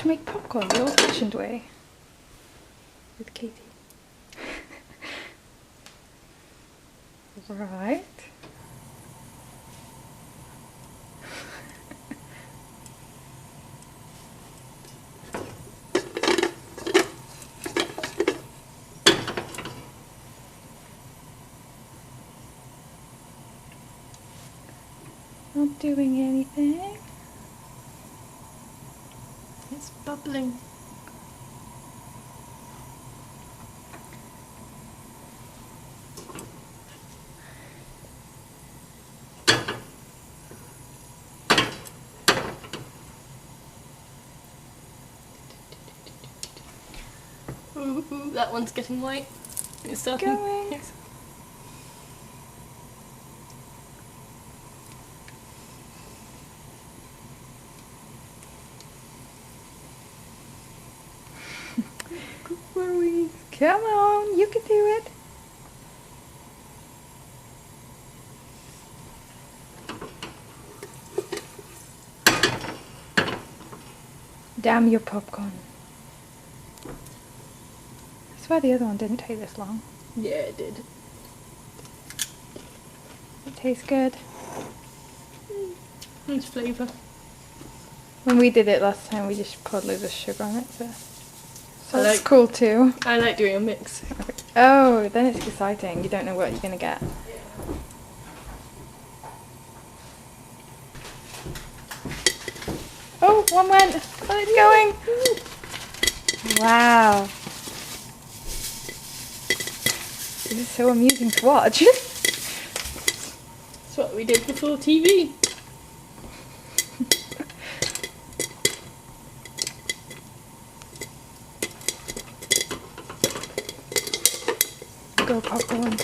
to make popcorn the old-fashioned way with Katie. Right. Not doing anything. It's bubbling. Ooh, that one's getting white. It's starting. Going. Yes. Come on, you can do it. Damn your popcorn. I swear the other one didn't take this long. Yeah, it did. It tastes good. Nice flavour. When we did it last time, we just put loads of sugar on it, so I that's like- cool too. I like doing a mix. Okay. Oh, then it's exciting. You don't know what you're gonna get. Oh, one went. Oh, it's going. Wow. This is so amusing to watch. That's what we did before TV. Go popcorn.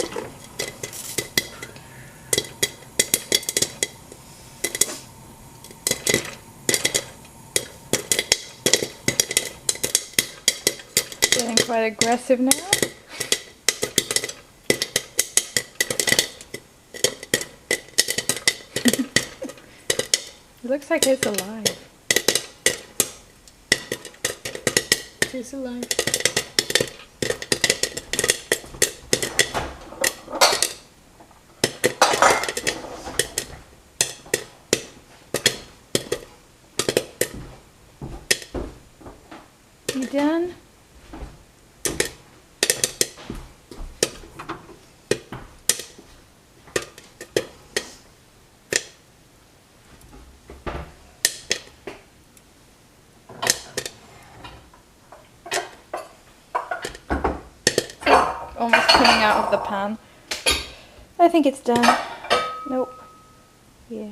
Getting quite aggressive now. It looks like it's alive. It's alive. You done? Almost coming out of the pan. I think it's done. Nope. Yeah.